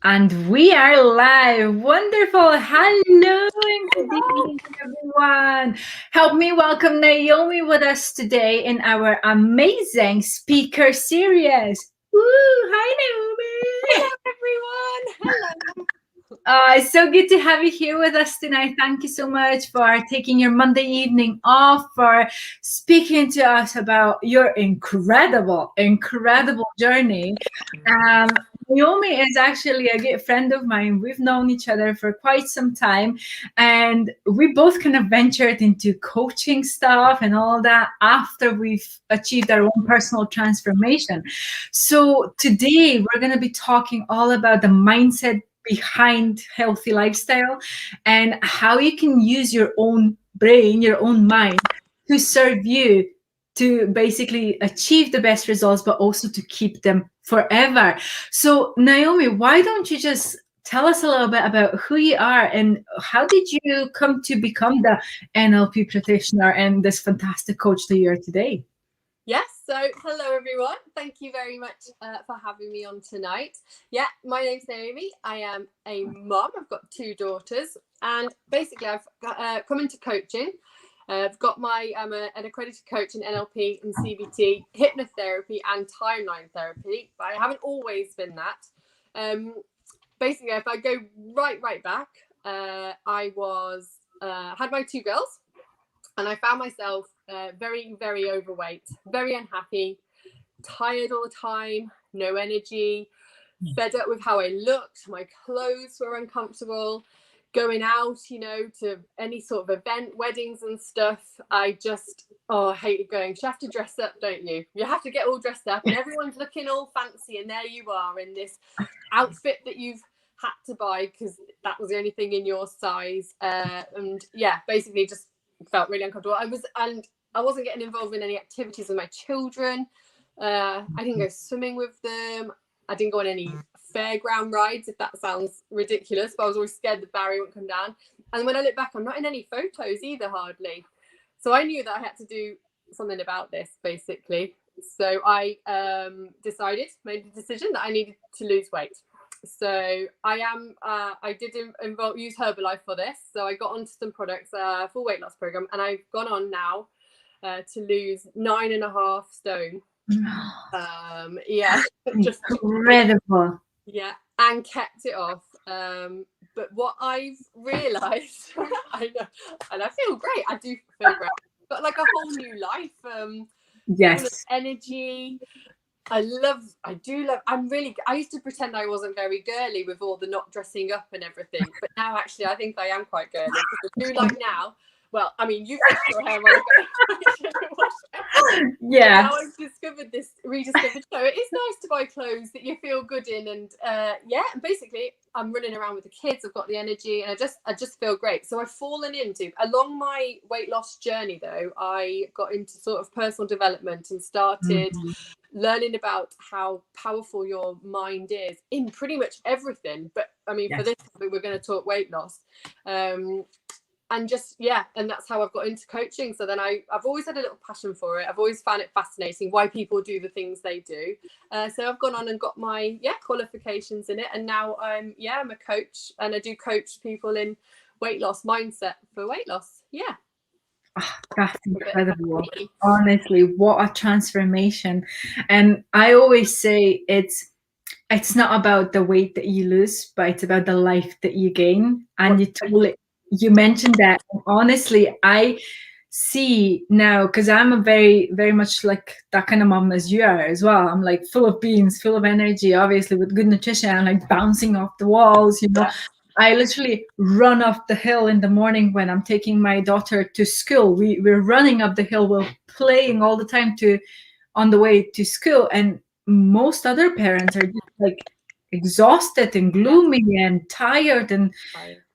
And we are live. Wonderful. Hello and good evening, everyone. Help me welcome Naomi with us today in our amazing speaker series. Woo! Hi, Naomi. Hello, everyone. Hello. It's so good to have you here with us tonight. Thank you so much for taking your Monday evening off, for speaking to us about your incredible journey. Naomi is actually a good friend of mine. We've known each other for quite some time, and we both kind of ventured into coaching stuff and all that after we've achieved our own personal transformation. So today we're going to be talking all about the mindset behind healthy lifestyle and how you can use your own brain, your own mind to serve you to basically achieve the best results, but also to keep them forever. So, Naomi, why don't you just tell us a little bit about who you are and how did you come to become the NLP practitioner and this fantastic coach that you are today? Yes, so hello, everyone. Thank you very much for having me on tonight. Yeah, my name's Naomi. I am a mum. I've got 2 daughters, and basically I've come into coaching. I'm an accredited coach in NLP and CBT, hypnotherapy and timeline therapy, but I haven't always been that. Basically, if I go right back, I was had my 2 girls, and I found myself very, very overweight, very unhappy, tired all the time, no energy, fed up with how I looked. My clothes were uncomfortable. Going out, to any sort of event, weddings and stuff, I hated going. You have to dress up, don't you? You have to get all dressed up, and everyone's looking all fancy, and there you are in this outfit that you've had to buy because that was the only thing in your size. And yeah, basically just felt really uncomfortable. I wasn't getting involved in any activities with my children. I didn't go swimming with them. I didn't go on any fairground rides, if that sounds ridiculous, but I was always scared the barrier wouldn't come down. And when I look back, I'm not in any photos either, hardly. So I knew that I had to do something about this, basically. So I made the decision that I needed to lose weight. So I did use Herbalife for this. So I got onto some products for weight loss program, and I've gone on now to lose 9.5 stone. Yeah, just incredible. Yeah, and kept it off. But what I've realised, I know, and I feel great. I do feel great. Got like a whole new life. Yes. Energy. I used to pretend I wasn't very girly with all the not dressing up and everything, but now actually I think I am quite girly. I do like now. Well, I mean, you've washed your hair while Yeah. Now I've rediscovered. So it is nice to buy clothes that you feel good in, and basically I'm running around with the kids. I've got the energy, and I just feel great. So I've fallen into along my weight loss journey. Though I got into sort of personal development and started learning about how powerful your mind is in pretty much everything. But I mean, for this topic, we're going to talk weight loss. And that's how I've got into coaching. So then I've always had a little passion for it. I've always found it fascinating why people do the things they do. So I've gone on and got my qualifications in it, and now I'm a coach, and I do coach people in weight loss mindset for weight loss. Yeah. Oh, that's incredible. Honestly, what a transformation. And I always say it's not about the weight that you lose, but it's about the life that you gain. And you mentioned that. Honestly, I see now, because I'm a very, very much like that kind of mom as you are as well. I'm like full of beans, full of energy, obviously with good nutrition, and like bouncing off the walls, I literally run off the hill in the morning when I'm taking my daughter to school. We're running up the hill, we're playing all the time on the way to school. And most other parents are just like exhausted and gloomy and tired. And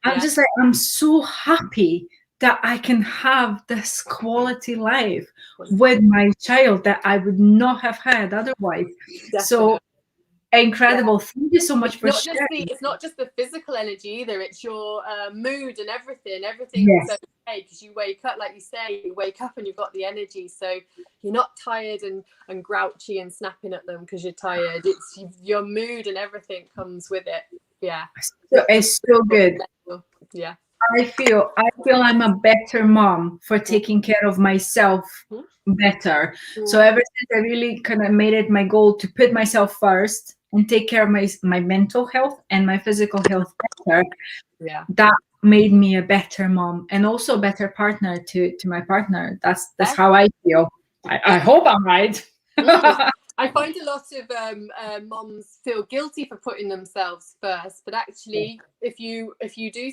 I'm just like, I'm so happy that I can have this quality life with my child that I would not have had otherwise. Definitely. So incredible. Thank you so much for sharing. It's not just the physical energy either, it's your mood and everything is okay, because you wake up, like you say, and you've got the energy, so you're not tired and grouchy and snapping at them because you're tired. It's your mood and everything comes with it. Yeah. So it's so good. Yeah. I feel I'm a better mom for taking care of myself better. So ever since I really kind of made it my goal to put myself first and take care of my mental health and my physical health better, Yeah. that made me a better mom and also a better partner to my partner. That's how I feel. I hope I'm right. I find a lot of moms feel guilty for putting themselves first, but actually, if you do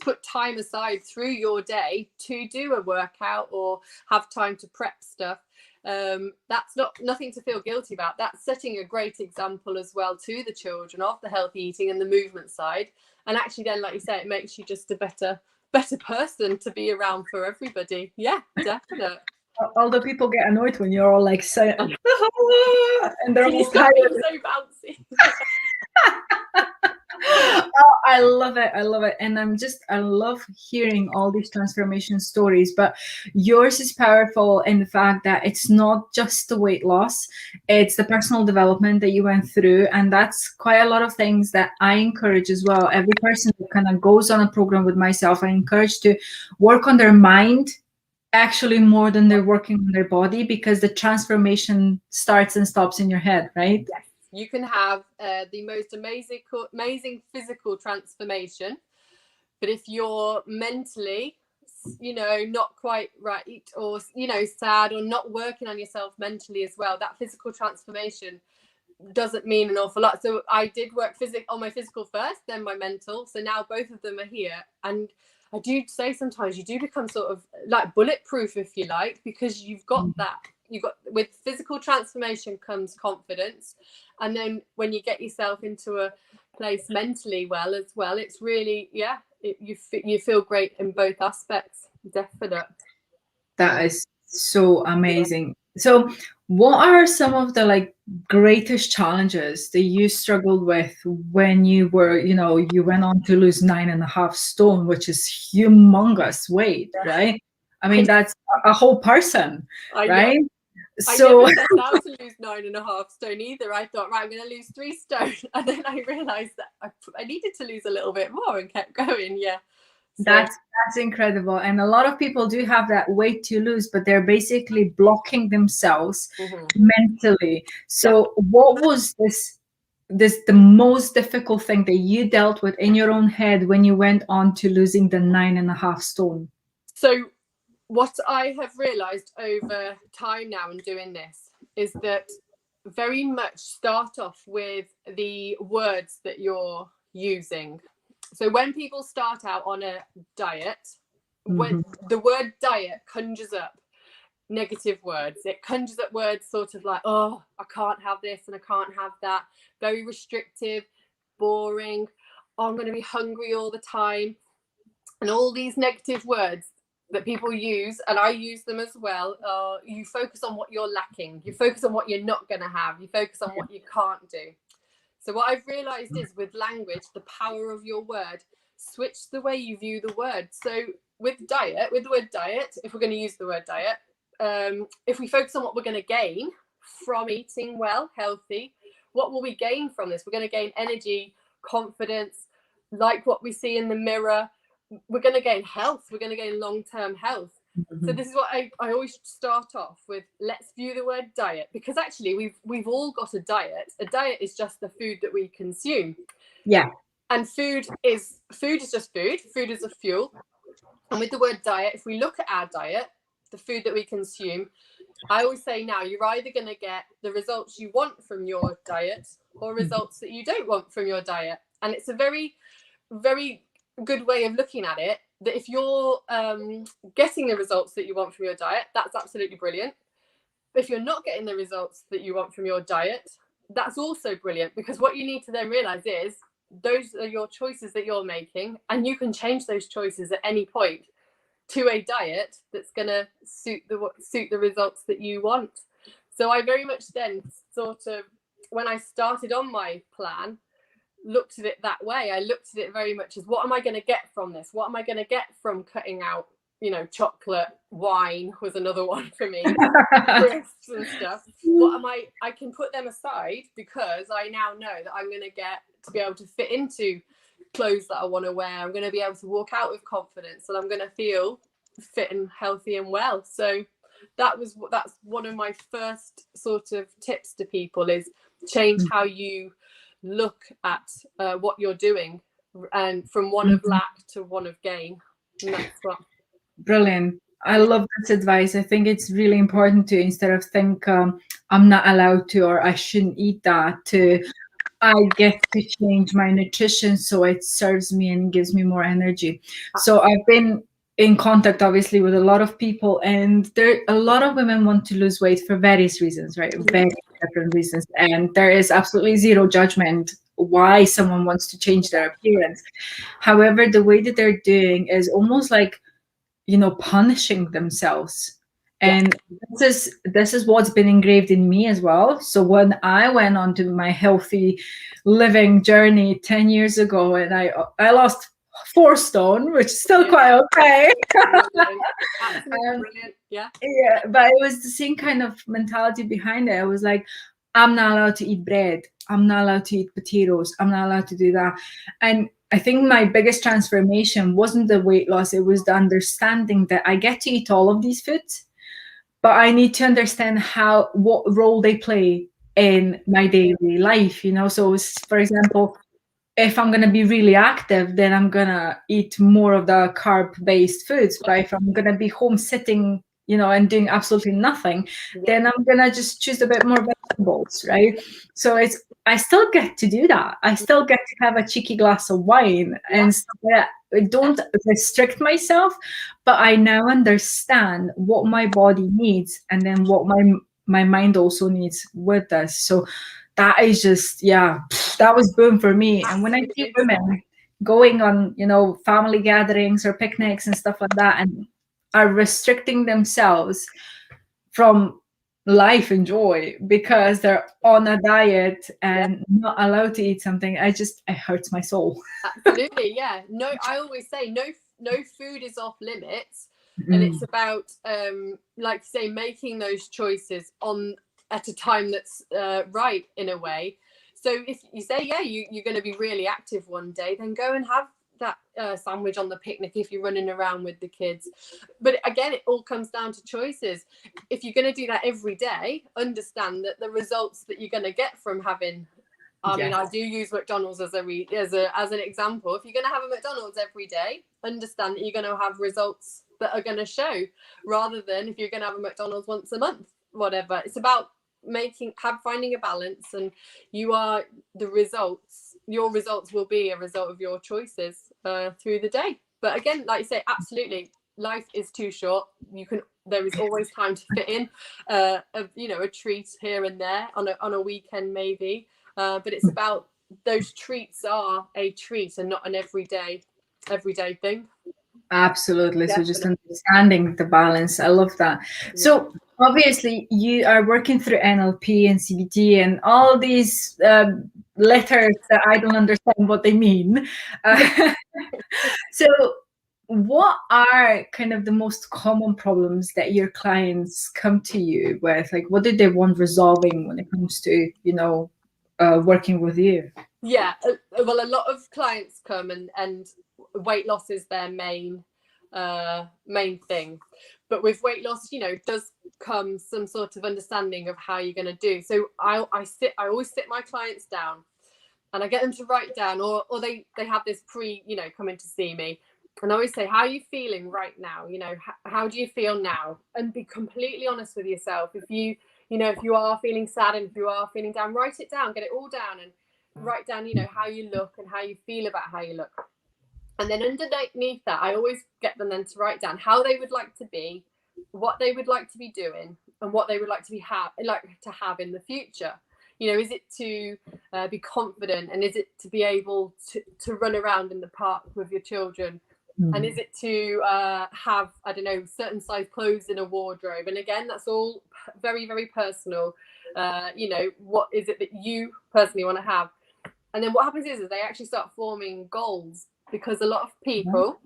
put time aside through your day to do a workout or have time to prep stuff, that's nothing to feel guilty about. That's setting a great example as well to the children of the healthy eating and the movement side. And actually, then, like you say, it makes you just a better person to be around for everybody. Yeah, definitely. Although people get annoyed when you're all like saying, and they're almost tired. So bouncy. Oh, I love it. And I love hearing all these transformation stories, but yours is powerful in the fact that it's not just the weight loss, it's the personal development that you went through. And that's quite a lot of things that I encourage as well. Every person that kind of goes on a program with myself, I encourage to work on their mind actually more than they're working on their body, because the transformation starts and stops in your head, right? Yes. You can have the most amazing physical transformation, but if you're mentally, not quite right, or sad, or not working on yourself mentally as well, that physical transformation doesn't mean an awful lot. So I did work on my physical first, then my mental. So now both of them are here, and I do say sometimes you do become sort of like bulletproof, if you like, because you've got that. With physical transformation comes confidence, and then when you get yourself into a place mentally well as well, it's really you feel great in both aspects. Definite. That is so amazing. So what are some of the greatest challenges that you struggled with when you were, you went on to lose 9.5 stone, which is humongous weight, right? I mean, that's a whole person, right? So I never set out to lose 9.5 stone either. I thought, right, I'm going to lose 3 stone. And then I realized that I needed to lose a little bit more, and kept going. Yeah. So. That's incredible. And a lot of people do have that weight to lose, but they're basically blocking themselves mentally. So what was the most difficult thing that you dealt with in your own head when you went on to losing the 9.5 stone? So what I have realized over time now in doing this is that very much start off with the words that you're using. So when people start out on a diet, when the word diet conjures up negative words, it conjures up words sort of like, oh, I can't have this and I can't have that, very restrictive, boring, oh, I'm going to be hungry all the time, and all these negative words that people use, and I use them as well. You focus on what you're lacking, you focus on what you're not going to have, you focus on what you can't do. So what I've realized is, with language, the power of your word, switch the way you view the word. So with the word diet, if we're going to use the word diet, if we focus on what we're going to gain from eating well, healthy, what will we gain from this? We're going to gain energy, confidence, like what we see in the mirror. We're going to gain health. We're going to gain long-term health. So this is what I always start off with. Let's view the word diet, because actually we've all got a diet. A diet is just the food that we consume. Yeah. And food is just food. Food is a fuel. And with the word diet, if we look at our diet, the food that we consume, I always say now, you're either going to get the results you want from your diet or results that you don't want from your diet. And it's a very, very good way of looking at it, that if you're getting the results that you want from your diet, that's absolutely brilliant. But if you're not getting the results that you want from your diet, that's also brilliant, because what you need to then realize is those are your choices that you're making, and you can change those choices at any point to a diet that's going to suit the results that you want. So I very much then sort of, when I started on my plan, looked at it that way. I looked at it very much as, what am I going to get from this? What am I going to get from cutting out, chocolate? Wine was another one for me, crisps and stuff. What am I can put them aside, because I now know that I'm going to get to be able to fit into clothes that I want to wear. I'm going to be able to walk out with confidence, and I'm going to feel fit and healthy and well. So that's one of my first sort of tips to people, is change how you look at what you're doing, and from one of lack to one of gain. And that's what. Brilliant. I love this advice. I think it's really important to, instead of think I'm not allowed to, or I shouldn't eat that, to I get to change my nutrition so it serves me and gives me more energy. So I've been in contact, obviously, with a lot of people, and a lot of women want to lose weight for various reasons, right? Very different reasons. And there is absolutely zero judgment why someone wants to change their appearance. However, the way that they're doing is almost like, punishing themselves. And this is what's been engraved in me as well. So when I went on to my healthy living journey 10 years ago, and I lost 4 stone, which is still quite okay. Brilliant. Yeah, but it was the same kind of mentality behind it. I was like, I'm not allowed to eat bread. I'm not allowed to eat potatoes. I'm not allowed to do that. And I think my biggest transformation wasn't the weight loss. It was the understanding that I get to eat all of these foods, but I need to understand what role they play in my daily life, So for example, if I'm going to be really active, then I'm going to eat more of the carb-based foods. But if I'm going to be home sitting, and doing absolutely nothing, then I'm going to just choose a bit more vegetables, right? So I still get to do that. I still get to have a cheeky glass of wine and stuff like that. I don't restrict myself, but I now understand what my body needs, and then what my mind also needs with this. So that is just, that was boom for me. And when I see women going on, family gatherings or picnics and stuff like that, and are restricting themselves from life and joy because they're on a diet and not allowed to eat something, it hurts my soul. Absolutely, yeah. No, I always say no food is off limits, and it's about like say, making those choices at a time that's right, in a way. So if you say you're going to be really active one day, then go and have that sandwich on the picnic if you're running around with the kids. But again, it all comes down to choices. If you're going to do that every day, understand that the results that you're going to get from having, I mean, I do use McDonald's as an example. If you're going to have a McDonald's every day, understand that you're going to have results that are going to show, rather than if you're going to have a McDonald's once a month, whatever. It's about finding a balance, and your results will be a result of your choices through the day. But again, like you say, absolutely, life is too short. There is always time to fit in a treat here and there on a weekend maybe, but it's about those treats are a treat and not an everyday thing. Absolutely. Definitely. So just understanding the balance. I love that. So obviously you are working through NLP and CBT and all these letters that I don't understand what they mean. So what are kind of the most common problems that your clients come to you with? Like, what do they want resolving when it comes to, working with you? Yeah, well, a lot of clients come and weight loss is their main thing. But with weight loss, does come some sort of understanding of how you're going to do. So I always sit my clients down, and I get them to write down, or they have this coming to see me, and I always say, how are you feeling right now? How do you feel now? And be completely honest with yourself. If you are feeling sad and if you are feeling down, write it down, get it all down, and write down, how you look and how you feel about how you look. And then underneath that, I always get them then to write down how they would like to be, what they would like to be doing, and what they would like to have in the future. Is it to be confident, and is it to be able to run around in the park with your children? And is it to have, I don't know, certain size clothes in a wardrobe? And again, that's all very, very personal. What is it that you personally want to have? And then what happens is they actually start forming goals, because a lot of people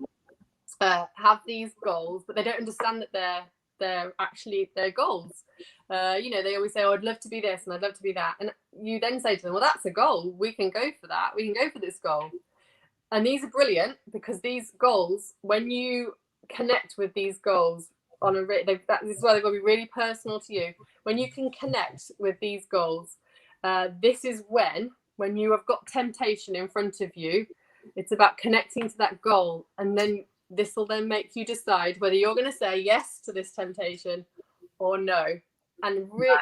have these goals, but they don't understand that they're actually their goals. They always say, oh, I'd love to be this and I'd love to be that. And you then say to them, well, that's a goal. We can go for that. We can go for this goal. And these are brilliant because these goals, when you connect with these goals on a this is why they've got to be really personal to you. When you can connect with these goals, this is when you have got temptation in front of you, it's about connecting to that goal, and then this will then make you decide whether you're going to say yes to this temptation or no. And really,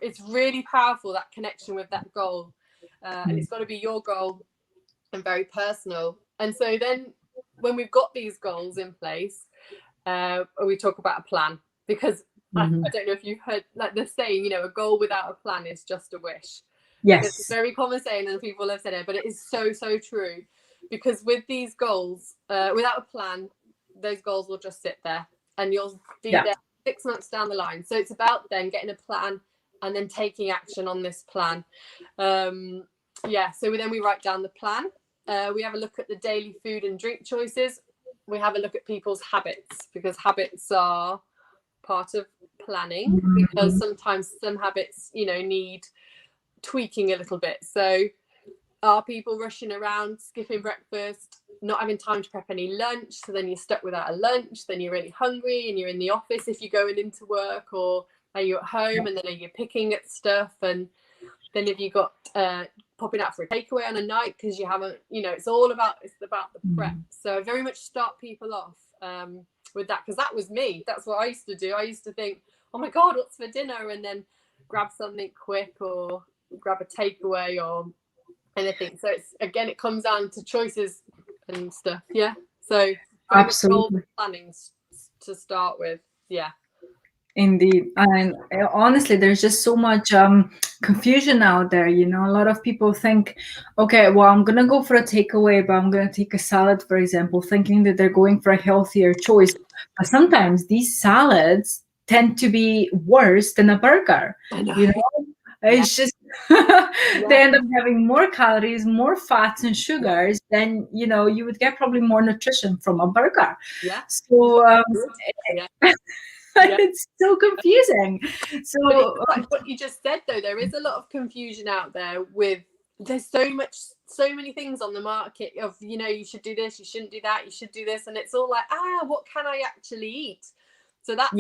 it's really powerful, that connection with that goal, and it's got to be your goal and very personal. And so then when we've got these goals in place, we talk about a plan, because I don't know if you've heard like the saying, you know, a goal without a plan is just a wish. Yes. It's a very common saying and people have said it, but it is so true, because with these goals, without a plan, those goals will just sit there and you'll be there 6 months down the line. So it's about then getting a plan and then taking action on this plan. So then we write down the plan. We have a look at the daily food and drink choices. We have a look at people's habits, because habits are part of planning, because sometimes some habits, you know, need tweaking a little bit. So are people rushing around, skipping breakfast, not having time to prep any lunch, so then you're stuck without a lunch, then you're really hungry and you're in the office if you're going into work, or are you at home and then are you picking at stuff, and then have you got popping out for a takeaway on a night because you haven't, you know, it's about the prep. So I very much start people off with that, because that was me. That's what I used to do. I used to think, oh my God, what's for dinner? And then grab something quick or grab a takeaway or anything. So it's, again, it comes down to choices and stuff. Yeah. So absolutely, planning to start with. Yeah. Indeed. And honestly, there's just so much confusion out there. You know, a lot of people think, okay, well, I'm going to go for a takeaway, but I'm going to take a salad, for example, thinking that they're going for a healthier choice. But sometimes these salads tend to be worse than a burger. You know, it's just they end up having more calories, more fats and sugars than, you know, you would get probably more nutrition from a burger. So it's so confusing. So like what you just said, though, there is a lot of confusion out there with, there's so many things on the market of, you know, you should do this, you shouldn't do that, you should do this, and it's all like, what can I actually eat? So that's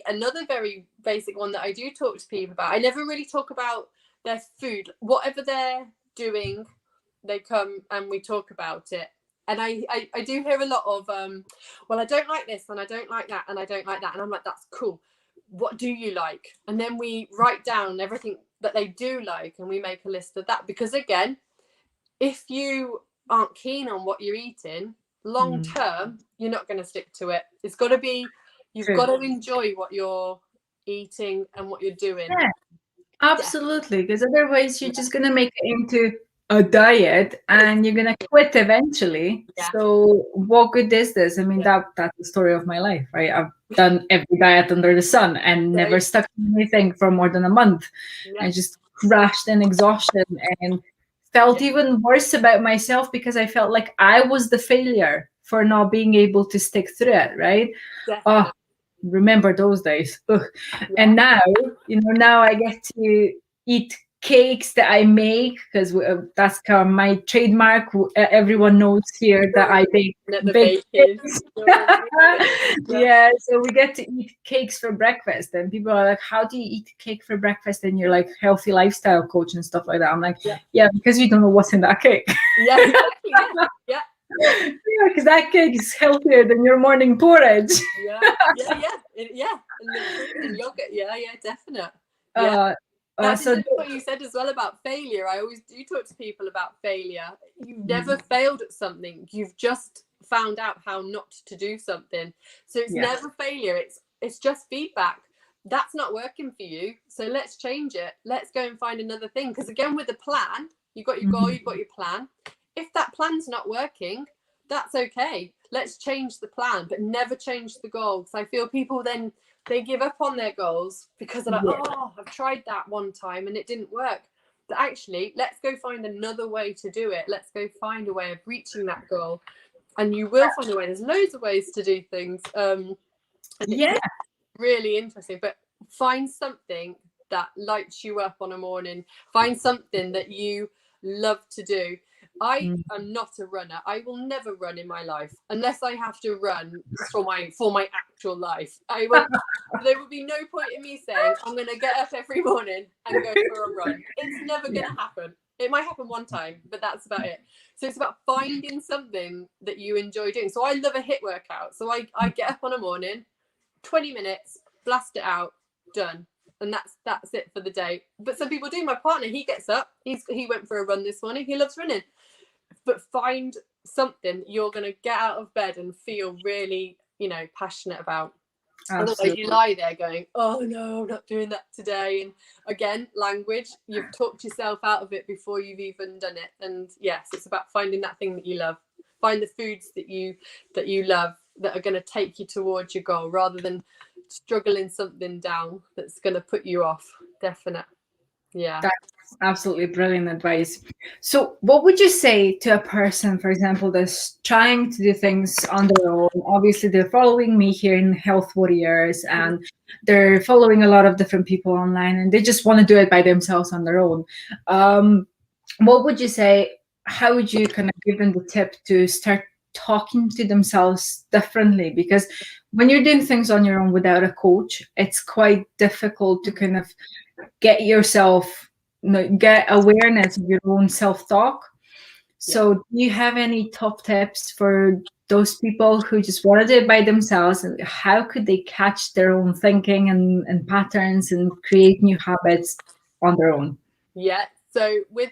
another very basic one that I do talk to people about. I never really talk about their food. Whatever they're doing, they come and we talk about it. And I do hear a lot of, well, I don't like this and I don't like that and I don't like that. And I'm like, that's cool. What do you like? And then we write down everything that they do like and we make a list of that. Because again, if you aren't keen on what you're eating, long term, you're not going to stick to it. It's got to be, you've got to enjoy what you're eating and what you're doing. Yeah, absolutely. Because otherwise you're just going to make it into a diet and you're going to quit eventually. So what good is this? I mean, that's the story of my life, right? I've done every diet under the sun and never stuck to anything for more than a month. I just crashed in exhaustion and felt even worse about myself, because I felt like I was the failure for not being able to stick through it, right? Oh, remember those days. And now, you know, now I get to eat cakes that I make, because that's kind of my trademark. Everyone knows here that I bake cakes. So we get to eat cakes for breakfast, and people are like, how do you eat cake for breakfast? And you're like, healthy lifestyle coach and stuff like that. I'm like, because you don't know what's in that cake. Because that cake is healthier than your morning porridge. And yogurt, definitely. That's what you said as well about failure. I always do talk to people about failure. You've never failed at something. You've just found out how not to do something. So it's never failure. It's just feedback. That's not working for you. So let's change it. Let's go and find another thing. Because again, with the plan, you've got your goal, you've got your plan. If that plan's not working, that's okay. Let's change the plan, but never change the goal. Because I feel people then, they give up on their goals because they're like, oh, I've tried that one time and it didn't work. But actually, let's go find another way to do it. Let's go find a way of reaching that goal. And you will find a way. There's loads of ways to do things. And it's really interesting. But find something that lights you up on a morning. Find something that you love to do. I am not a runner. I will never run in my life unless I have to run for my actual life. I won't. There would be no point in me saying I'm going to get up every morning and go for a run. It's never going to happen. It might happen one time, but that's about it. So it's about finding something that you enjoy doing. So I love a HIIT workout. So I get up on a morning, 20 minutes, blast it out, done. And that's it for the day. But some people do. My partner, he gets up. He went for a run this morning. He loves running. But find something you're going to get out of bed and feel really, passionate about. Absolutely. Otherwise you lie there going, oh no, I'm not doing that today. And again, language, you've talked yourself out of it before you've even done it. And yes, it's about finding that thing that you love. Find the foods that you love that are going to take you towards your goal, rather than struggling something down that's going to put you off. Definite. Yeah. That's absolutely brilliant advice. So what would you say to a person, for example, that's trying to do things on their own? Obviously, they're following me here in Health Warriors, and they're following a lot of different people online, and they just want to do it by themselves on their own. What would you say? How would you kind of give them the tip to start talking to themselves differently? Because when you're doing things on your own without a coach, it's quite difficult to kind of get yourself, get awareness of your own self-talk. So do you have any top tips for those people who just want to do it by themselves? And how could they catch their own thinking and patterns and create new habits on their own? Yeah. So with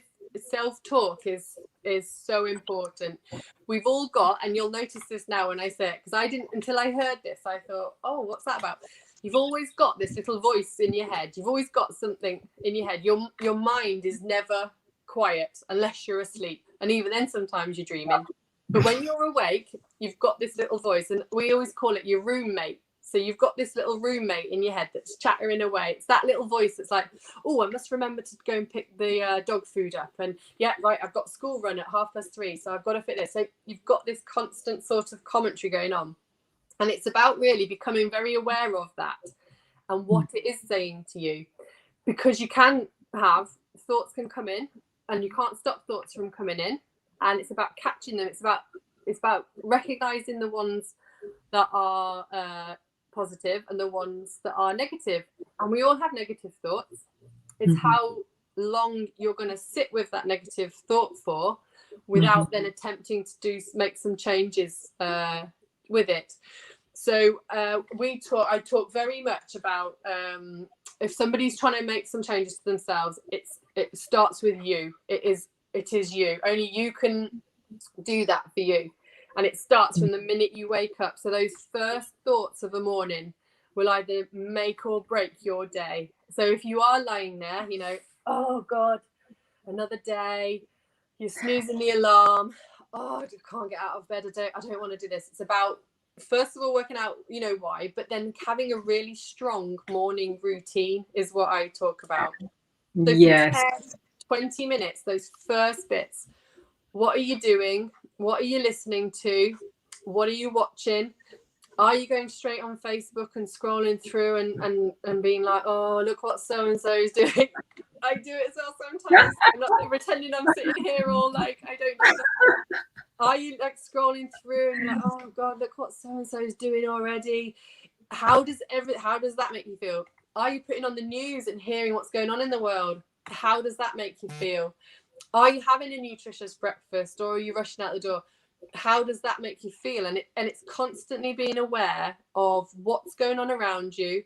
self-talk is so important. We've all got, and you'll notice this now when I say it, because I didn't, until I heard this, I thought, oh, what's that about? You've always got this little voice in your head. You've always got something in your head. Your mind is never quiet unless you're asleep. And even then, sometimes you're dreaming. But when you're awake, you've got this little voice, and we always call it your roommate. So you've got this little roommate in your head that's chattering away. It's that little voice that's like, oh, I must remember to go and pick the dog food up. And yeah, right, I've got school run at 3:30, so I've got to fit this. So you've got this constant sort of commentary going on. And it's about really becoming very aware of that and what it is saying to you. Because you can have, thoughts can come in, and you can't stop thoughts from coming in. And it's about catching them. It's about recognizing the ones that are positive and the ones that are negative. And we all have negative thoughts. It's how long you're going to sit with that negative thought for without then attempting to make some changes with it. So I talk very much about if somebody's trying to make some changes to themselves, it starts with you. It is you. Only you can do that for you. And it starts from the minute you wake up. So those first thoughts of a morning will either make or break your day. So if you are lying there, oh God, another day, you're snoozing the alarm. Oh, I can't get out of bed. I don't want to do this. It's about, first of all, working out, why, but then having a really strong morning routine is what I talk about. So yes. 20 minutes, those first bits. What are you doing? What are you listening to? What are you watching? Are you going straight on Facebook and scrolling through and being like, oh, look what so-and-so is doing? I do it as well sometimes. I'm not pretending I'm sitting here all like, I don't do that. Are you like scrolling through and like, oh God, look what so-and-so is doing already? How does that make you feel? Are you putting on the news and hearing what's going on in the world? How does that make you feel? Are you having a nutritious breakfast, or are you rushing out the door? How does that make you feel? And it's constantly being aware of what's going on around you.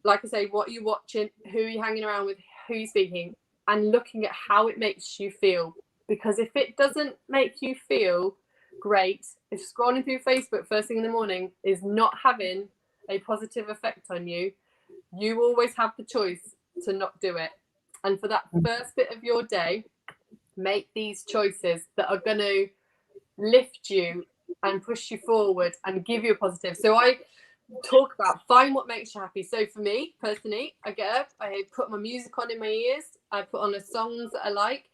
Like I say, what are you watching? Who are you hanging around with? Who are you speaking? And looking at how it makes you feel. Because if it doesn't make you feel great, if scrolling through Facebook first thing in the morning is not having a positive effect on you, you always have the choice to not do it. And for that first bit of your day, make these choices that are going to lift you and push you forward and give you a positive. So I talk about find what makes you happy. So for me personally, I get up, I put my music on in my ears, I put on the songs that I like,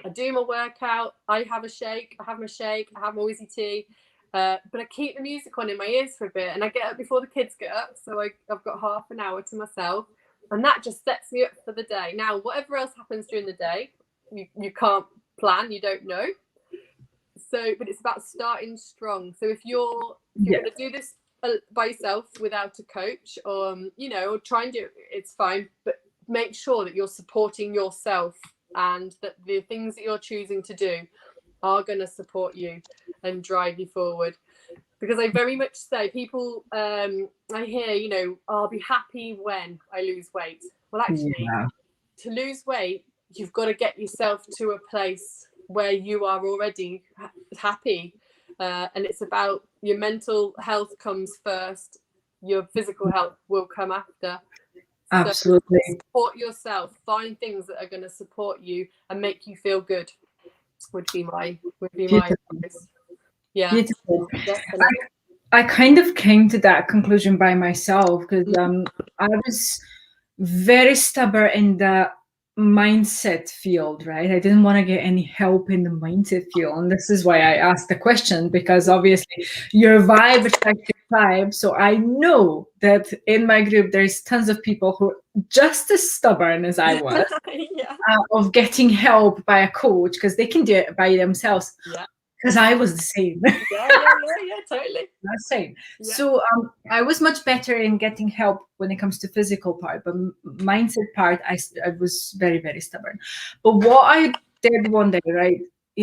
I do my workout, I have my shake, I have my Wizzy tea, but I keep the music on in my ears for a bit, and I get up before the kids get up, so I've got half an hour to myself. And that just sets me up for the day. Now, whatever else happens during the day, you can't plan, you don't know. So, but it's about starting strong. So if you're going to do this by yourself without a coach, or or try and do it, it's fine. But make sure that you're supporting yourself, and that the things that you're choosing to do are going to support you and drive you forward. Because I very much say, people, I hear, I'll be happy when I lose weight. Well, actually, to lose weight, you've got to get yourself to a place where you are already happy. And it's about your mental health comes first. Your physical health will come after. Absolutely. So support yourself. Find things that are going to support you and make you feel good. Would be my advice. Yeah. Beautiful. I kind of came to that conclusion by myself, because I was very stubborn in the mindset field, right? I didn't want to get any help in the mindset field. And this is why I asked the question, because obviously your vibe attracts your tribe. So I know that in my group, there's tons of people who are just as stubborn as I was of getting help by a coach, because they can do it by themselves. Yeah. Because I was the same. Yeah, totally. The same. Yeah. So I was much better in getting help when it comes to physical part, but mindset part, I was very, very stubborn. But what I did one day, right?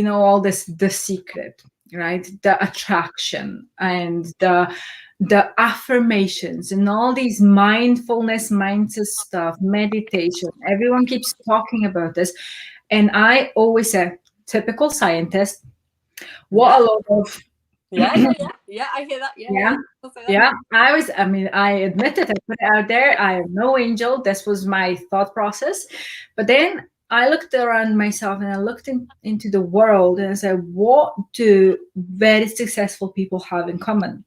All this, the secret, right? The attraction and the affirmations and all these mindfulness, mindset stuff, meditation. Everyone keeps talking about this. And I always say, typical scientist, what a lot of I hear that. I admit it, I put it out there. I am no angel. This was my thought process. But then I looked around myself and I looked into the world and I said, what do very successful people have in common?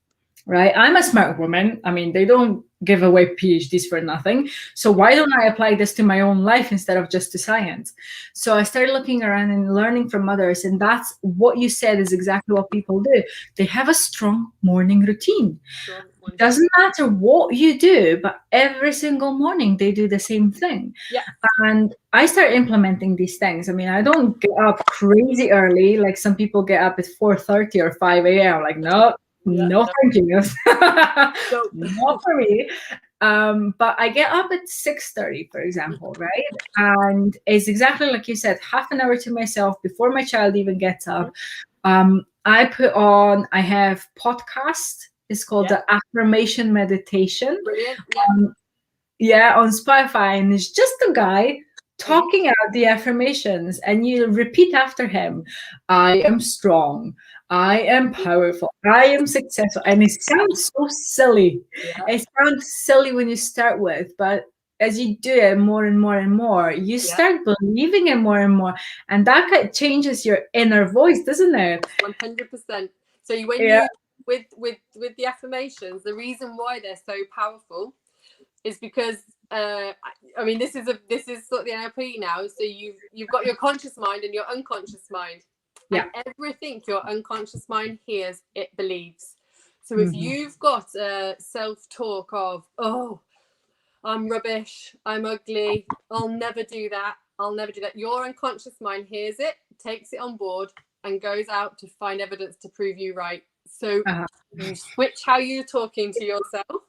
Right? I'm a smart woman. They don't give away PhDs for nothing. So why don't I apply this to my own life instead of just to science? So I started looking around and learning from others. And that's what you said is exactly what people do. They have a strong morning routine. It doesn't matter what you do, but every single morning they do the same thing. Yeah. And I started implementing these things. I don't get up crazy early. Like some people get up at 4:30 or 5 a.m. Like, no. No, thank you. Not for me. But I get up at 6:30, for example, right? And it's exactly like you said, half an hour to myself before my child even gets up. I have podcast. It's called the Affirmation Meditation. Brilliant. On Spotify, and it's just a guy talking out the affirmations, and you repeat after him. I am strong. I am powerful. I am successful. And it sounds so silly. Yeah. It sounds silly when you start with, but as you do it more and more and more, you start believing it more and more. And that changes your inner voice, doesn't it? 100%. So you with the affirmations, the reason why they're so powerful is because this is sort of the NLP now. So you've got your conscious mind and your unconscious mind. Yeah. And everything your unconscious mind hears, it believes. So if you've got a self-talk of, oh, I'm rubbish, I'm ugly, I'll never do that, your unconscious mind hears it, takes it on board, and goes out to find evidence to prove you right. So you switch how you're talking to yourself.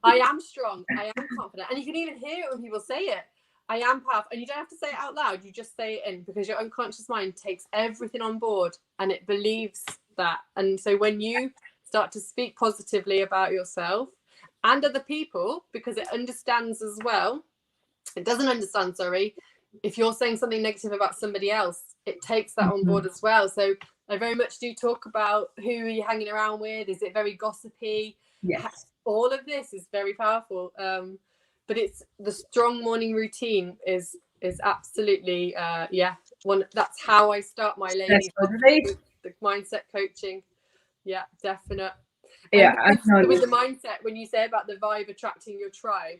I am strong, I am confident. And you can even hear it when people say it. I am powerful. And you don't have to say it out loud. You just say it in, because your unconscious mind takes everything on board and it believes that. And so when you start to speak positively about yourself and other people, because it understands as well, it doesn't understand, sorry, if you're saying something negative about somebody else, it takes that on board as well. So I very much do talk about who are you hanging around with. Is it very gossipy? Yes. All of this is very powerful. But it's the strong morning routine is absolutely that's how I start my ladies with the mindset coaching. Yeah, definite. Yeah, with the mindset, when you say about the vibe attracting your tribe,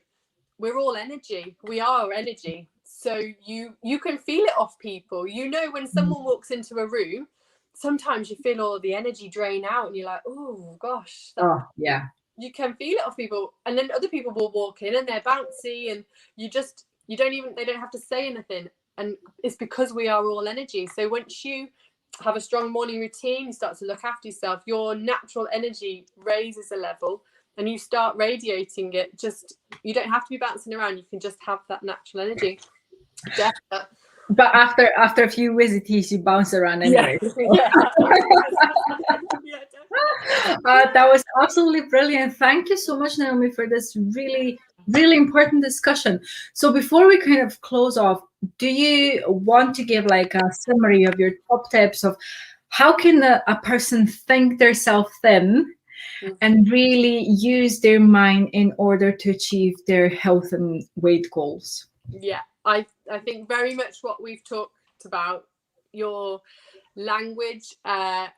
we're all energy. We are energy. So you can feel it off people. When someone walks into a room, sometimes you feel all the energy drain out and you're like, oh gosh. you can feel it off people, and then other people will walk in and they're bouncy, and they don't have to say anything, and it's because we are all energy. So once you have a strong morning routine, you start to look after yourself, your natural energy raises a level and you start radiating it. Just, you don't have to be bouncing around, you can just have that natural energy. Definitely. But after a few visits, you bounce around anyway. Yeah. That was absolutely brilliant. Thank you so much, Naomi, for this really, really important discussion. So before we kind of close off, do you want to give like a summary of your top tips of how can a person think themselves thin and really use their mind in order to achieve their health and weight goals? Yeah, I think very much what we've talked about, your language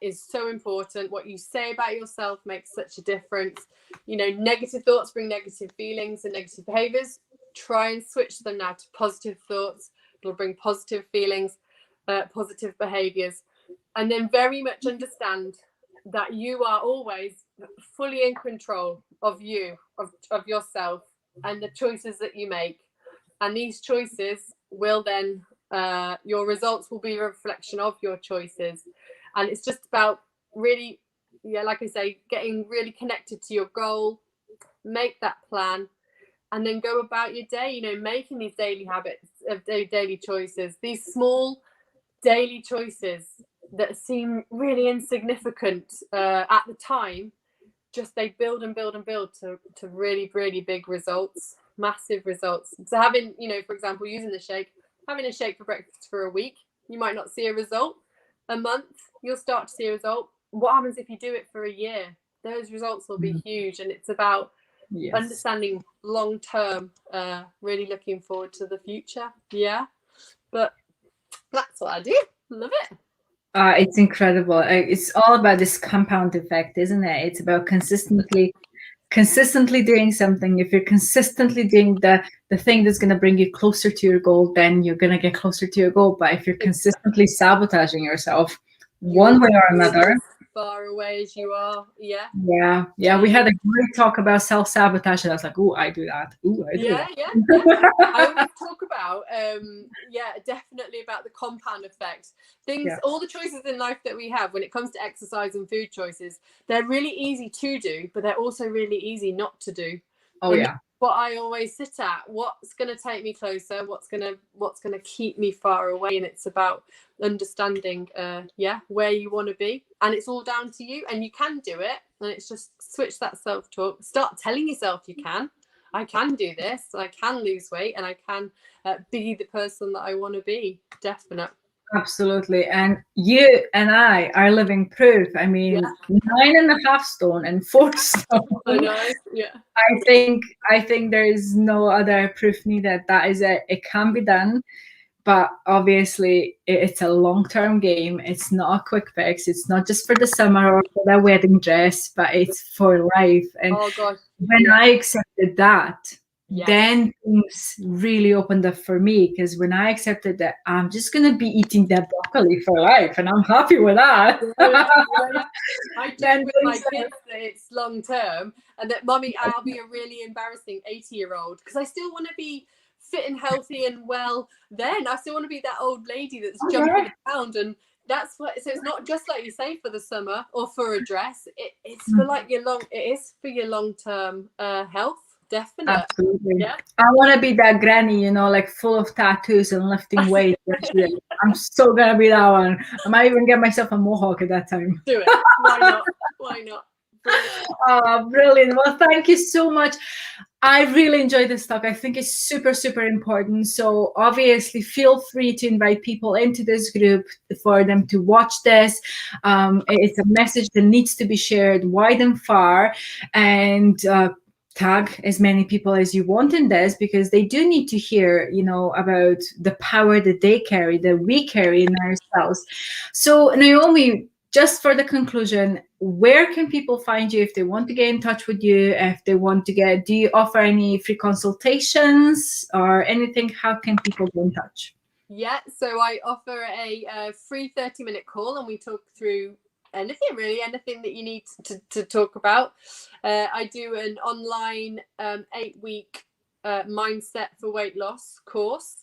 is so important. What you say about yourself makes such a difference. You know, negative thoughts bring negative feelings and negative behaviors. Try and switch them now to positive thoughts. It'll bring positive feelings, positive behaviors. And then very much understand that you are always fully in control of you, of yourself, and the choices that you make. And these choices will then, your results will be a reflection of your choices. And it's just about really, like I say, getting really connected to your goal, make that plan, and then go about your day, you know, making these daily habits, daily choices, these small daily choices that seem really insignificant at the time, just they build and build and build to really, really big results. Massive results. So having, you know, for example, having a shake for breakfast for a week, you might not see a result. A month, you'll start to see a result. What happens if you do it for a year? Those results will be huge. And it's about understanding long term, really looking forward to the future. Yeah, but that's what I do. Love it. It's incredible. It's all about this compound effect, isn't it? It's about consistently doing something. If you're consistently doing the thing that's going to bring you closer to your goal, then you're going to get closer to your goal. But if you're consistently sabotaging yourself one way or another, far away as you are, we had a great talk about self-sabotage, and I was like, oh, I do that. I always talk about definitely about the compound effect. All the choices in life that we have when it comes to exercise and food choices, they're really easy to do, but they're also really easy not to do. What I always sit at, what's going to take me closer, what's going to keep me far away. And it's about understanding where you want to be, and it's all down to you, and you can do it. And it's just switch that self-talk, start telling yourself I can do this, I can lose weight, and I can be the person that I want to be. Definitely. Absolutely. And you and I are living proof. I mean, 9.5 stone and 4 stone. I know. Yeah. I think there is no other proof needed. That is it can be done. But obviously it's a long-term game. It's not a quick fix. It's not just for the summer or for that wedding dress, but it's for life. And when I accepted that, then things really opened up for me, because when I accepted that I'm just going to be eating that broccoli for life and I'm happy with that. I joke with my kids that it's long term, and that Mummy, I'll be a really embarrassing 80-year-old because I still want to be fit and healthy and well. Then I still want to be that old lady that's jumping around, and that's what. So it's not just like you say for the summer or for a dress. It's for like your long term health. Definitely. Absolutely. Yeah. I want to be that granny, like full of tattoos and lifting weights. I'm so gonna be that one. I might even get myself a mohawk at that time. Do it. Why not? Why not? Brilliant. Brilliant. Well, thank you so much. I really enjoyed this talk. I think it's super, super important. So obviously feel free to invite people into this group for them to watch this. It's a message that needs to be shared wide and far, and tag as many people as you want in this, because they do need to hear, about the power that they carry, that we carry in ourselves. So Naomi, just for the conclusion, where can people find you if they want to get in touch with you? If they want to do you offer any free consultations or anything? How can people get in touch? Yeah, so I offer a free 30-minute call, and we talk through anything really, anything that you need to talk about. I do an online 8-week mindset for weight loss course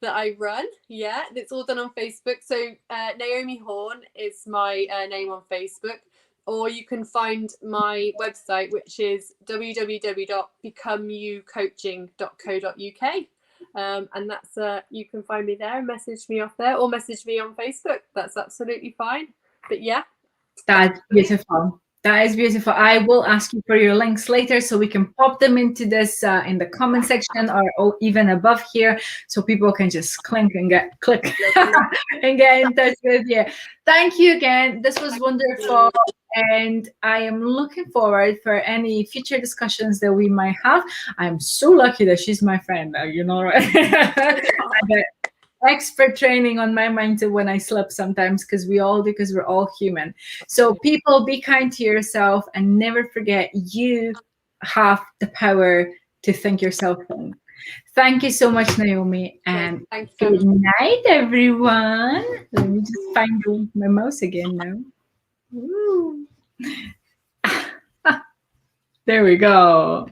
that I run. Yeah, it's all done on Facebook. So Naomi Horne is my name on Facebook, or you can find my website, which is www.becomeyoucoaching.co.uk. And that's you can find me there, message me off there, or message me on Facebook. That's absolutely fine. But yeah, that's beautiful. That is beautiful. I will ask you for your links later so we can pop them into this in the comment section, or even above here, so people can just click and get in touch with you. Thank you again. This was wonderful. And I am looking forward for any future discussions that we might have. I'm so lucky that she's my friend, you know, right? Expert training on my mindset when I slip sometimes, because we're all human. So people, be kind to yourself and never forget you have the power to think yourself in. Thank you so much, Naomi, and good night, everyone. Let me just find my mouse again now. Woo. There we go.